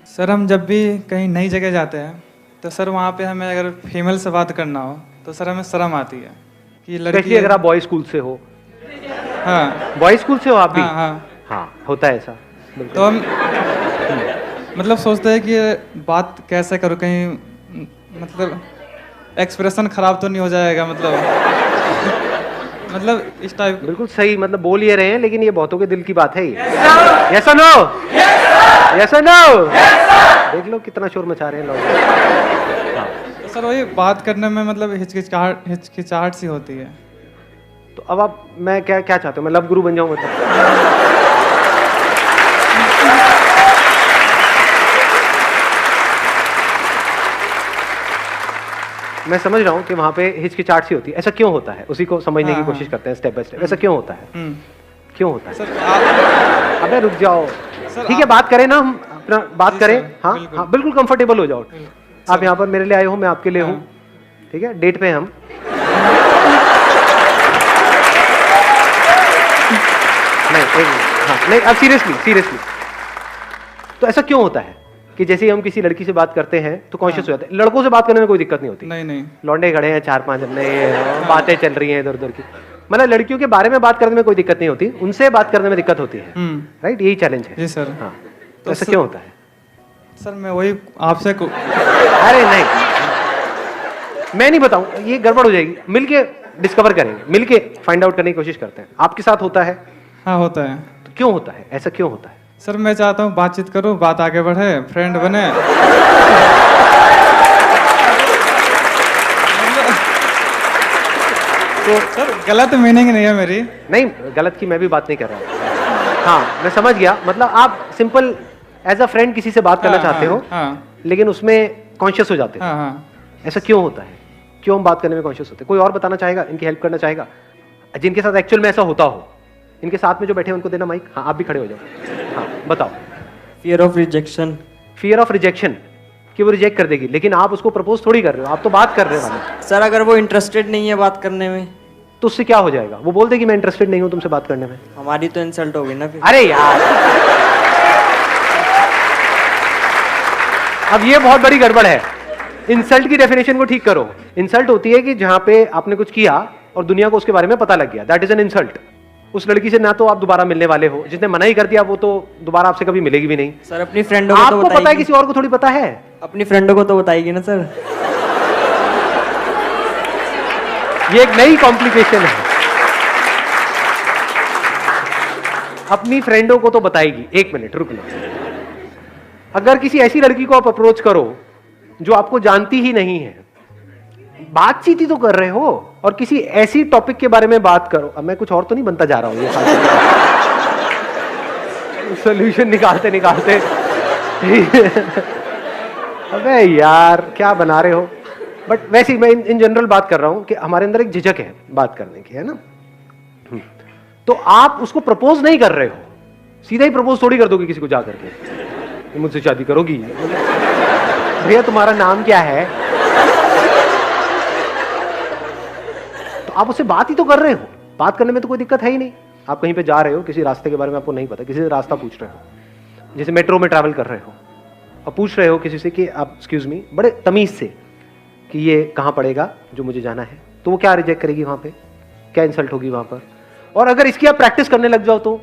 Sir हम जब भी कहीं नई जगह जाते हैं तो सर वहाँ पे हमें अगर फीमेल से बात करना हो तो सर हमें शर्म आती है कि लड़की स्पेशली अगर आप बॉय स्कूल से हो। हाँ बॉय स्कूल से हो आप भी? हाँ हाँ। हाँ, होता है ऐसा बिल्कुल। तो हम मतलब सोचते हैं कि बात कैसे करूँ, कहीं मतलब एक्सप्रेशन खराब तो नहीं हो जाएगा, मतलब इस टाइप। बिल्कुल सही, मतलब बोल ये रहे हैं लेकिन ये बहुतों के दिल की बात है ये। यस और नो? यस और नो? देख लो कितना शोर मचा रहे हैं लोग। हाँ। तो सर वही बात करने में मतलब हिचकिचाहट सी होती है। तो अब आप, मैं क्या क्या चाहते हो, मैं लव गुरु बन जाऊं मतलब? मैं समझ रहा हूं कि वहां पे हिचकिचाहट सी होती है। ऐसा क्यों होता है, उसी को समझने की कोशिश करते हैं स्टेप बाय स्टेप। ऐसा क्यों होता है? क्यों होता है? सर अबे रुक जाओ, ठीक है बात करें ना, हम अपना बात करें। हाँ हाँ बिल्कुल कंफर्टेबल हो जाओ। आप यहाँ पर मेरे लिए आए हो, मैं आपके लिए हूँ, ठीक है, डेट पे हम। नहीं एक मिनट, हाँ नहीं अब सीरियसली तो ऐसा क्यों होता है कि जैसे ही हम किसी लड़की से बात करते हैं तो कॉन्शियस हो जाते हैं? लड़कों से बात करने में कोई दिक्कत नहीं होती। नहीं लौंडे खड़े हैं 4-5 अपने, बातें चल रही हैं इधर उधर की, मतलब लड़कियों के बारे में बात करने में कोई दिक्कत नहीं होती, उनसे बात करने में दिक्कत होती है। राइट, यही चैलेंज है। जी सर। हाँ, तो ऐसा क्यों होता है? सर मैं वही आपसे अरे नहीं, मैं नहीं बताऊं, ये गड़बड़ हो जाएगी। मिलके डिस्कवर करेंगे, मिलके फाइंड आउट करने की कोशिश करते हैं। आपके साथ होता है? हाँ होता है। तो क्यों होता है, ऐसा क्यों होता है? सर मैं चाहता हूँ बातचीत करूँ, बात आगे बढ़े, फ्रेंड बने। तो सर गलत मीनिंग नहीं है मेरी। नहीं, गलत की मैं भी बात नहीं कर रहा हूँ। हाँ मैं समझ गया, मतलब आप सिंपल एज अ फ्रेंड किसी से बात करना चाहते हो, लेकिन उसमें कॉन्शियस हो जाते हो। ऐसा क्यों होता है? क्यों हम बात करने में कॉन्शियस होते हैं? कोई और बताना चाहेगा, इनकी हेल्प करना चाहेगा, जिनके साथ एक्चुअल में ऐसा होता हो? इनके साथ में जो बैठे हैं उनको देना माइक। हाँ आप भी खड़े हो जाओ। हाँ बताओ। Fear of rejection. Fear of rejection, कि वो रिजेक्ट कर देगी, लेकिन आप उसको प्रपोज थोड़ी कर रहे हो, आप तो बात कर रहे हो। सर अगर वो इंटरेस्टेड नहीं है बात करने में तो उससे क्या हो जाएगा? वो बोल देगी मैं इंटरेस्टेड नहीं हूं तुमसे बात करने में। हमारी तो इंसल्ट होगी ना फिर। अरे यार, अब ये बहुत बड़ी गड़बड़ है। इंसल्ट की डेफिनेशन को ठीक करो। इंसल्ट होती है कि जहां पे आपने कुछ किया और दुनिया को उसके बारे में पता लग गया, दैट इज एन इंसल्ट। उस लड़की से ना तो आप दोबारा मिलने वाले हो, जिसने मना ही कर दिया वो तो दोबारा आपसे कभी मिलेगी भी नहीं। सर अपनी फ्रेंडों को तो आपको पता है, किसी और को थोड़ी पता है। अपनी फ्रेंडों को तो बताएगी ना सर। ये एक नई कॉम्प्लिकेशन है। अपनी फ्रेंडों को तो बताएगी। एक मिनट रुक लो। अगर किसी ऐसी लड़की को आप अप्रोच करो जो आपको जानती ही नहीं है, बातचीत ही तो कर रहे हो, और किसी ऐसी टॉपिक के बारे में बात करो। अब मैं कुछ और तो नहीं बनता जा रहा हूं ये सोल्यूशन निकालते निकालते। अबे यार क्या बना रहे हो। बट वैसे ही मैं इन जनरल बात कर रहा हूं कि हमारे अंदर एक झिझक है बात करने की, है ना। तो आप उसको प्रपोज नहीं कर रहे हो, सीधा ही प्रपोज थोड़ी कर दोगे किसी को जाकर के, मुझसे शादी करोगी? भैया तुम्हारा नाम क्या है? तो आप उससे बात ही तो कर रहे हो। बात करने में तो कोई दिक्कत है ही नहीं। आप कहीं पे जा रहे हो, किसी रास्ते के बारे में आपको नहीं पता, किसी से रास्ता पूछ रहे हो, जैसे मेट्रो में ट्रैवल कर रहे हो और पूछ रहे हो किसी से कि आप एक्सक्यूज मी, बड़े तमीज से, कि ये कहाँ पड़ेगा जो मुझे जाना है। तो वो क्या रिजेक्ट करेगी वहां पे, क्या इंसल्ट होगी वहां पर? और अगर इसकी आप प्रैक्टिस करने लग जाओ तो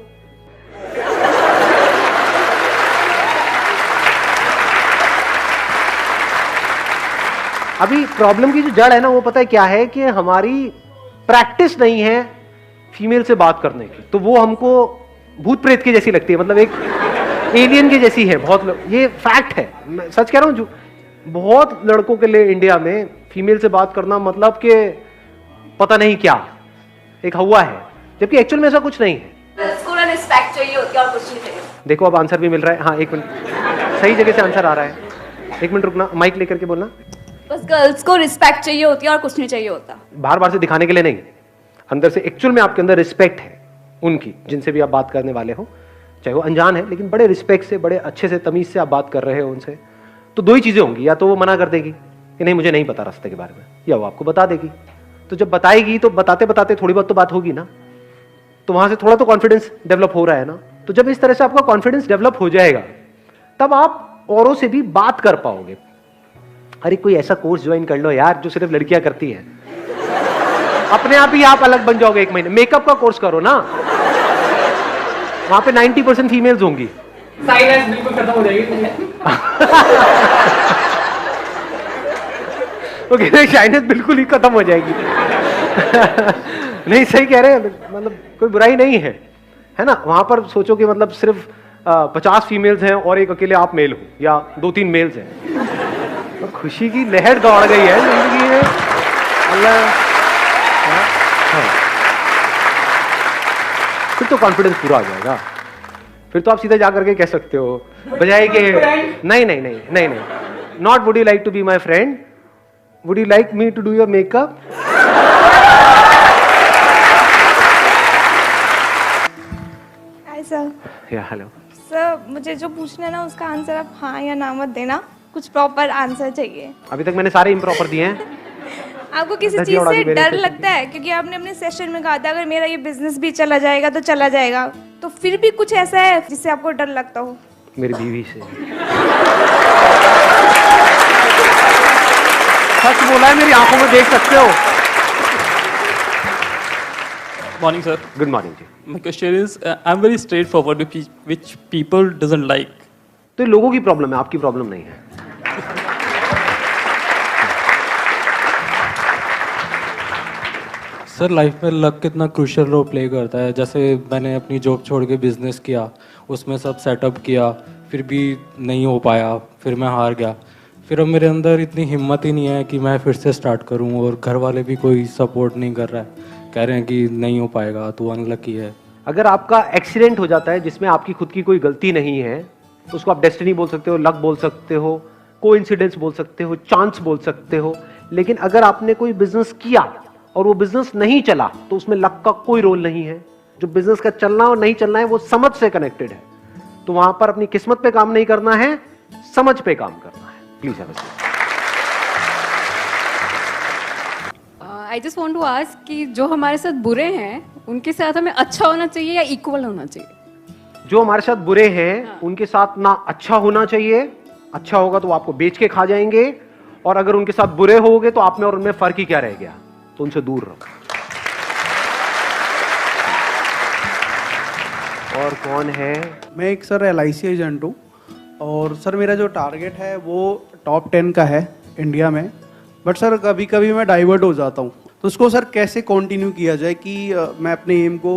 अभी प्रॉब्लम की जो जड़ है ना, वो पता है क्या है, कि हमारी प्रैक्टिस नहीं है फीमेल से बात करने की। तो वो हमको भूत प्रेत की जैसी लगती है, मतलब एक एलियन की जैसी है बहुत। ये फैक्ट है, मैं सच कह रहा हूं। बहुत लड़कों के लिए इंडिया में फीमेल से बात करना मतलब कि पता नहीं क्या, एक हवा है, जबकि एक्चुअल में ऐसा कुछ नहीं है। रिस्पेक्ट चाहिए होती है और कुछ नहीं चाहिए। देखो अब आंसर भी मिल रहा है। हाँ एक मिनट, सही जगह से आंसर आ रहा है। एक मिनट रुकना, माइक लेकर के बोलना। बस गर्ल्स को रिस्पेक्ट चाहिए होती है और कुछ नहीं चाहिए होता। बार बार से दिखाने के लिए नहीं, अंदर से एक्चुअल में आपके अंदर रिस्पेक्ट है उनकी, जिनसे भी आप बात करने वाले हो, चाहे वो अनजान है, लेकिन बड़े रिस्पेक्ट से, बड़े अच्छे से, तमीज से आप बात कर रहे हो उनसे। तो दो ही चीजें होंगी, या तो वो मना कर देगी कि नहीं मुझे नहीं पता रास्ते के बारे में, या वो आपको बता देगी। तो जब बताएगी तो बताते बताते थोड़ी बहुत तो बात होगी ना, तो वहां से थोड़ा तो कॉन्फिडेंस डेवलप हो रहा है ना। तो जब इस तरह से आपका कॉन्फिडेंस डेवलप हो जाएगा, तब आप औरों से भी बात कर पाओगे। अरे कोई ऐसा कोर्स ज्वाइन कर लो यार जो सिर्फ लड़कियां करती हैं, अपने आप ही आप अलग बन जाओगे। 1 महीने मेकअप का कोर्स करो ना, वहां पे 90% फीमेल्स होंगी। साइलेंस बिल्कुल खत्म हो जाएगी। ओके, शाइनेस बिल्कुल ही खत्म हो जाएगी। नहीं, सही कह रहे हैं, मतलब कोई बुराई नहीं है, है ना। वहां पर सोचो कि मतलब सिर्फ 50 फीमेल्स हैं और एक अकेले आप मेल हो, या 2-3 मेल्स हैं, तो खुशी की लहर दौड़ गई है जिंदगी में। अल्लाह, हाँ। फिर तो कॉन्फिडेंस पूरा आ जाएगा। फिर तो आप सीधा जाकर के कह सकते हो बजाय के नहीं नहीं नहीं नहीं नहीं, not would you like to be my friend, would you like me to do your makeup. Hi sir. या हेलो सर, मुझे जो पूछना है ना उसका आंसर आप हाँ या ना मत देना, कुछ प्रॉपर आंसर चाहिए। अभी तक मैंने सारे इम्प्रॉपर दिए हैं। आपको किसी चीज से डर लगता है? क्योंकि आपने अपने सेशन में कहा था अगर मेरा ये बिजनेस भी चला जाएगा तो चला जाएगा, तो फिर भी कुछ ऐसा है जिससे आपको डर लगता हो? मेरी बीवी से। सच बोला है, मेरी आंखों में देख सकते हो। Morning, sir. Good morning ji. My question is, I'm very straightforward, which people doesn't like. तो ये लोगों की प्रॉब्लम है, आपकी प्रॉब्लम नहीं है। सर, लाइफ में लक कितना क्रूशियल रोल प्ले करता है। जैसे मैंने अपनी जॉब छोड़ के बिजनेस किया, उसमें सब सेटअप किया, फिर भी नहीं हो पाया, फिर मैं हार गया। फिर अब मेरे अंदर इतनी हिम्मत ही नहीं है कि मैं फिर से स्टार्ट करूं, और घर वाले भी कोई सपोर्ट नहीं कर रहा है, कह रहे हैं कि नहीं हो पाएगा, तू अनलकी है। अगर आपका एक्सीडेंट हो जाता है जिसमें आपकी खुद की कोई गलती नहीं है, तो उसको आप डेस्टिनी बोल सकते हो, लक बोल सकते हो, कोइंसिडेंस बोल सकते हो, चांस बोल सकते हो। लेकिन अगर आपने कोई बिजनेस किया और वो बिजनेस नहीं चला, तो उसमें लक का कोई रोल नहीं है। जो बिजनेस का चलना और नहीं चलना है वो समझ से कनेक्टेड है। तो वहां पर अपनी किस्मत पे काम नहीं करना है, समझ पे काम करना है। Please have a seat. I just want to ask कि जो हमारे साथ बुरे हैं उनके साथ हमें अच्छा होना चाहिए या इक्वल होना चाहिए? जो हमारे साथ बुरे हैं उनके साथ ना अच्छा होना चाहिए, अच्छा होगा तो वो आपको बेच के खा जाएंगे, और अगर उनके साथ बुरे होगे तो आप में और उनमें फर्क ही क्या रह गया, तो उनसे दूर रहो। और कौन है? मैं एक सर LIC एजेंट हूँ, और सर मेरा जो टारगेट है वो टॉप 10 का है इंडिया में, बट सर कभी कभी मैं डाइवर्ट हो जाता हूँ। तो उसको सर कैसे कंटिन्यू किया जाए कि मैं अपने एम को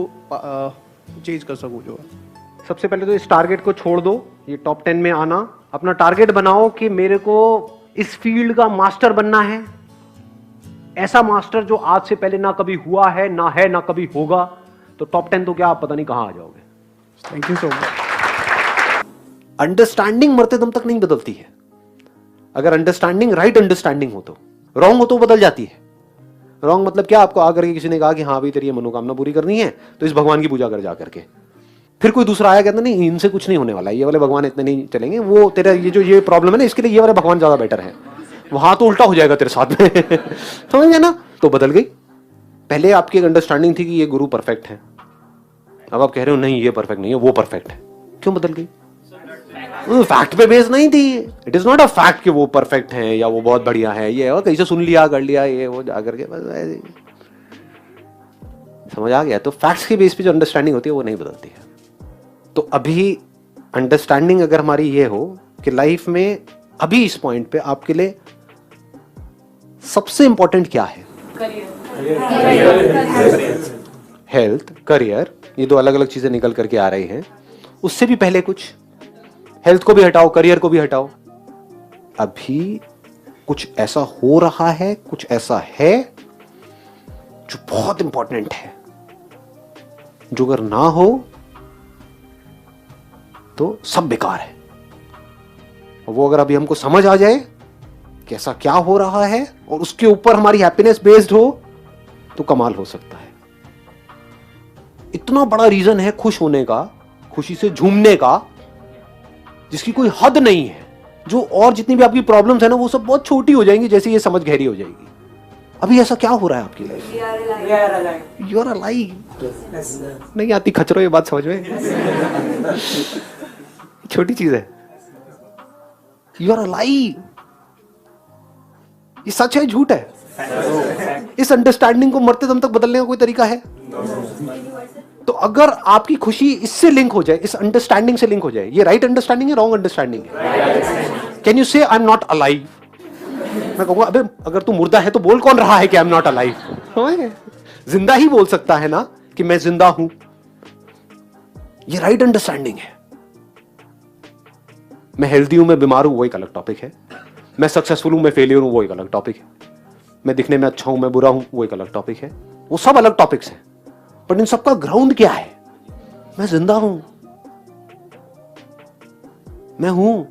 चेंज कर सकूँ? जो सबसे पहले तो इस टारगेट को छोड़ दो, ये टॉप 10 में आना। अपना टारगेट बनाओ कि मेरे को इस फील्ड का मास्टर बनना है, ऐसा मास्टर जो आज से पहले ना कभी हुआ है ना कभी होगा। तो टॉप 10 तो क्या, आप पता नहीं कहां आ जाओगे। Thank you so much. Understanding मरते दम तक नहीं बदलती है। अगर अंडरस्टैंडिंग राइट अंडरस्टैंडिंग हो तो, रॉन्ग हो तो बदल जाती है। रॉन्ग मतलब क्या, आपको आकर के किसी ने कहा कि हाँ भाई तेरी ये मनोकामना पूरी करनी है तो इस भगवान की पूजा कर जा करके, फिर कोई दूसरा आया कहता नहीं इनसे कुछ नहीं होने वाला, ये वाले भगवान इतने नहीं चलेंगे, वो तेरा ये प्रॉब्लम है ना इसके लिए ये वाले भगवान ज्यादा बेटर है, वहां तो उल्टा हो जाएगा तेरे साथ में। समझ गए ना? तो बदल गई। पहले आपकी एक अंडरस्टैंडिंग थी कि ये गुरु परफेक्ट है, अब आप कह रहे हो नहीं ये परफेक्ट नहीं है, वो परफेक्ट है। क्यों बदल गई? फैक्ट पे बेस नहीं थी। It is not a fact कि वो परफेक्ट है या वो बहुत बढ़िया है, ये और कहीं से सुन लिया कर लिया ये वो जाकर के, बस ऐसे समझ आ गया। तो फैक्ट्स के बेस पे जो अंडरस्टैंडिंग होती है वो नहीं बदलती है। तो अभी अंडरस्टैंडिंग अगर हमारी ये हो कि लाइफ में अभी इस पॉइंट पे आपके लिए सबसे इंपॉर्टेंट क्या है, हेल्थ, करियर, ये दो अलग अलग चीजें निकल करके आ रही हैं। उससे भी पहले कुछ हेल्थ को भी हटाओ, करियर को भी हटाओ। अभी कुछ ऐसा हो रहा है, कुछ ऐसा है जो बहुत इंपॉर्टेंट है, जो अगर ना हो तो सब बेकार है। वो अगर अभी हमको समझ आ जाए कि ऐसा क्या हो रहा है और उसके ऊपर हमारी हैप्पीनेस बेस्ड हो तो कमाल हो सकता है। इतना बड़ा रीजन है खुश होने का, खुशी से झूमने का, जिसकी कोई हद नहीं है। जो और जितनी भी आपकी प्रॉब्लम्स है ना वो सब बहुत छोटी हो जाएंगी जैसे ये समझ गहरी हो जाएगी। अभी ऐसा क्या हो रहा है आपकी लाइफ? You are alive. नहीं आती खचरो ये बात समझ में। छोटी चीज है। You are alive. ये सच है झूठ है? इस अंडरस्टैंडिंग को मरते दम तक बदलने का कोई तरीका है? तो अगर आपकी खुशी इससे लिंक हो जाए, इस अंडरस्टैंडिंग से लिंक हो जाए, ये राइट अंडरस्टैंडिंग है, रॉन्ग अंडरस्टैंडिंग है? कैन यू से आई एम नॉट अलाइव? मैं कहूंगा अबे अगर तू मुर्दा है तो बोल कौन रहा है कि आई एम नॉट अलाइव? जिंदा ही बोल सकता है ना कि मैं जिंदा हूं। ये राइट अंडरस्टैंडिंग है। मैं हेल्दी हूं, मैं बीमार हूं, वो एक अलग टॉपिक है। मैं सक्सेसफुल हूं, मैं फेलियर हूं, वो एक अलग टॉपिक है। मैं दिखने में अच्छा हूं, मैं बुरा हूं, वो एक अलग टॉपिक है। वो सब अलग टॉपिक्स हैं, बट इन सबका ग्राउंड क्या है? मैं जिंदा हूं, मैं हूं।